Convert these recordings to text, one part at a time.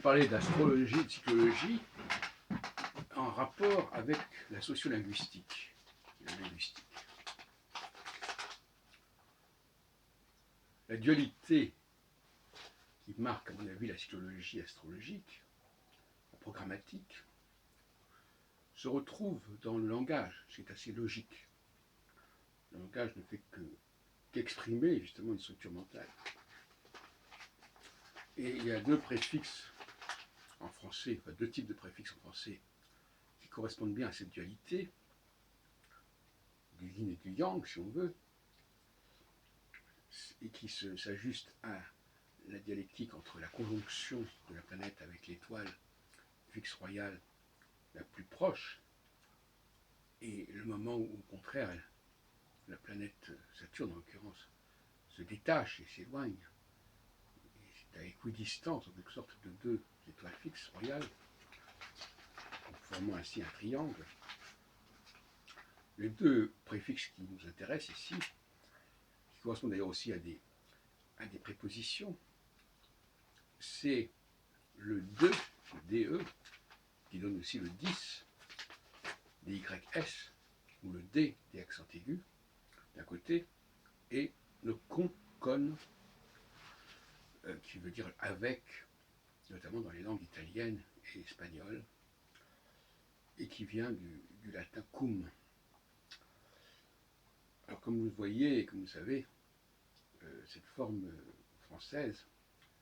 parler d'astrologie et de psychologie en rapport avec la sociolinguistique. La linguistique. La dualité qui marque, à mon avis, la psychologie astrologique, la programmatique, se retrouve dans le langage, ce qui est assez logique. Le langage ne fait qu'exprimer justement une structure mentale. Et il y a deux préfixes en français, enfin deux types de préfixes en français qui correspondent bien à cette dualité, du yin et du yang si on veut, et qui s'ajustent à la dialectique entre la conjonction de la planète avec l'étoile fixe royale la plus proche, et le moment où, au contraire, la planète Saturne, en l'occurrence, se détache et s'éloigne. C'est à équidistance, en quelque sorte, de deux étoiles fixes royales, formant ainsi un triangle. Les deux préfixes qui nous intéressent ici, qui correspondent d'ailleurs aussi à des prépositions, c'est le DE, le DE, qui donne aussi le 10, DYS, ou le D, des accents aigus, d'un côté, et le con, qui veut dire avec, notamment dans les langues italiennes et espagnoles, et qui vient du latin cum. Alors comme vous le voyez et comme vous le savez, cette forme française,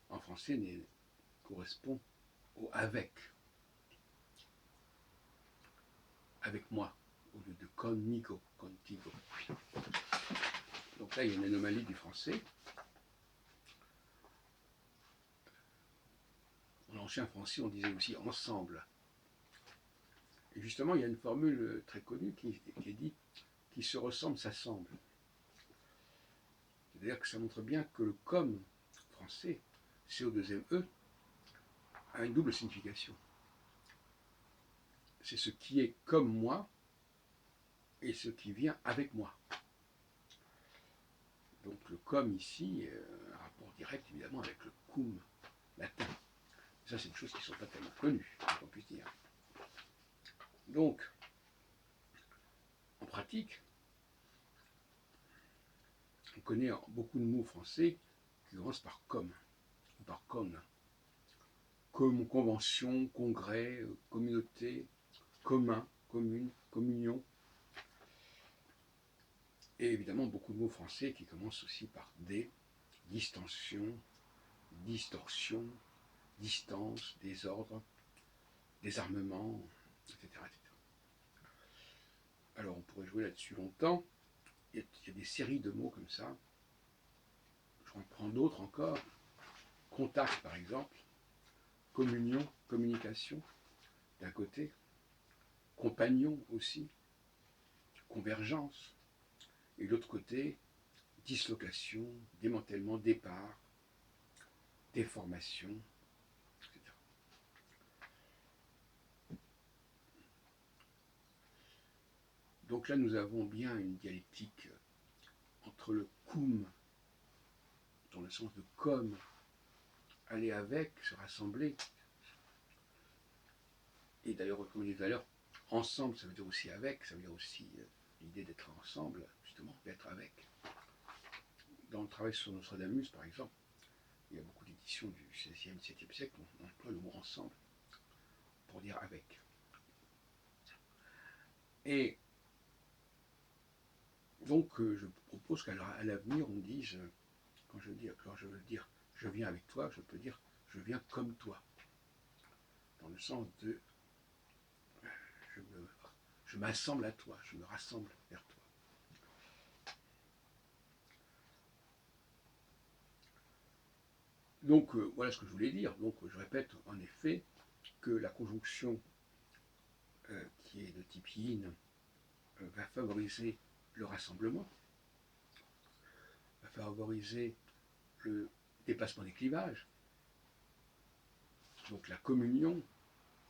en français, correspond au avec moi, au lieu de conmigo, contigo. Donc là, il y a une anomalie du français. En ancien français, on disait aussi ensemble. Et justement, il y a une formule très connue qui est dit « qui se ressemble s'assemble ». C'est-à-dire que ça montre bien que le comme français, CO2ME, a une double signification. C'est ce qui est comme moi et ce qui vient avec moi. Donc le comme ici est un rapport direct évidemment avec le cum latin. Ça, c'est des choses qui ne sont pas tellement connues, on puisse dire. Donc, en pratique, on connaît beaucoup de mots français qui commencent par comme ou par con. Comme convention, congrès, communauté, commun, commune, communion. Et évidemment, beaucoup de mots français qui commencent aussi par des, distension, distorsion, distance, désordre, désarmement, etc. Alors on pourrait jouer là-dessus longtemps. Il y a des séries de mots comme ça. Je reprends d'autres encore. Contact par exemple, communion, communication, d'un côté, compagnon aussi, convergence, et de l'autre côté, dislocation, démantèlement, départ, déformation, etc. Donc là, nous avons bien une dialectique entre le cum, dans le sens de comme, aller avec, se rassembler, et d'ailleurs, comme je disais tout à l'heure, ensemble, ça veut dire aussi avec, ça veut dire aussi l'idée d'être ensemble, justement, d'être avec. Dans le travail sur Nostradamus, par exemple, il y a beaucoup d'éditions du XVIe, XVIIe siècle, on emploie le mot ensemble pour dire avec. Et donc, je propose qu'à l'avenir, on dise, quand je veux dire je viens avec toi, je peux dire je viens comme toi. Dans le sens de je m'assemble à toi, je me rassemble vers toi. Donc voilà ce que je voulais dire. Donc je répète en effet que la conjonction qui est de type yin va favoriser le rassemblement, va favoriser le dépassement des clivages, donc la communion,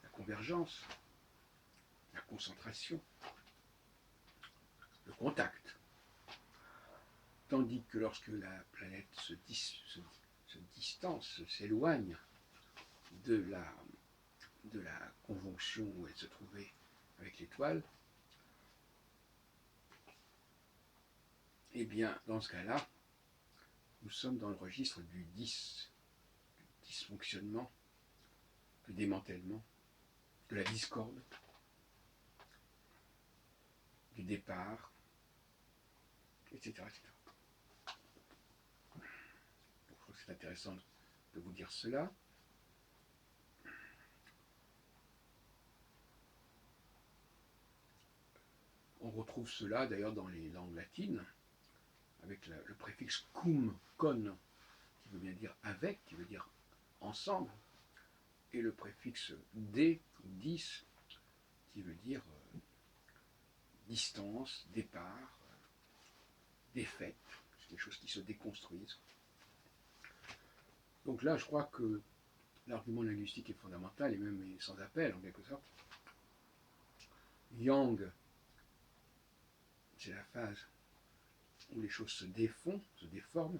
la convergence, la concentration, le contact. Tandis que lorsque la planète se distance, s'éloigne, de la conjonction où elle se trouvait avec l'étoile, eh bien, dans ce cas-là, nous sommes dans le registre du dysfonctionnement, du démantèlement, de la discorde, du départ, etc. etc. Donc, je trouve que c'est intéressant de vous dire cela. On retrouve cela d'ailleurs dans les langues latines, avec le préfixe cum, con, qui veut bien dire avec, qui veut dire ensemble, et le préfixe de, dis, qui veut dire distance, départ, défaite, c'est des choses qui se déconstruisent. Donc là, je crois que l'argument linguistique est fondamental et même sans appel en quelque sorte. Yang, c'est la phase où les choses se défont, se déforment,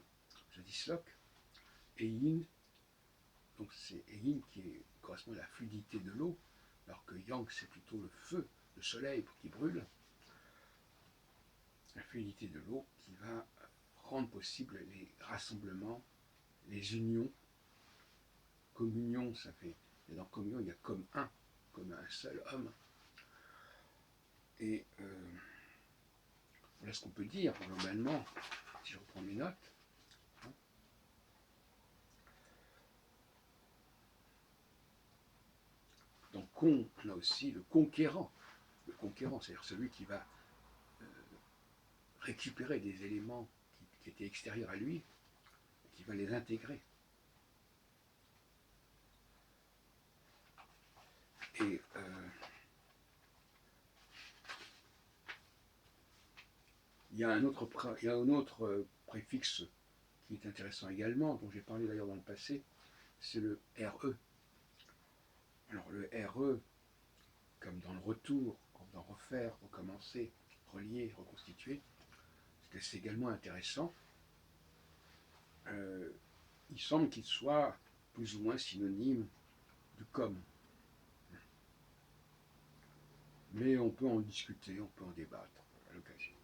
se disloquent, et yin, donc c'est yin qui correspond à la fluidité de l'eau, alors que yang c'est plutôt le feu, le soleil qui brûle, la fluidité de l'eau qui va rendre possible les rassemblements, les unions. Communion, ça fait, et dans communion il y a comme un seul homme. Et voilà ce qu'on peut dire globalement, si je reprends mes notes. Donc là aussi, le conquérant, c'est-à-dire celui qui va récupérer des éléments qui étaient extérieurs à lui, et qui va les intégrer. Et il y a un autre préfixe qui est intéressant également, dont j'ai parlé d'ailleurs dans le passé, c'est le RE. Alors le RE, comme dans le retour, comme dans refaire, recommencer, relier, reconstituer, c'est également intéressant. Il semble qu'il soit plus ou moins synonyme de comme. Mais on peut en discuter, on peut en débattre à l'occasion.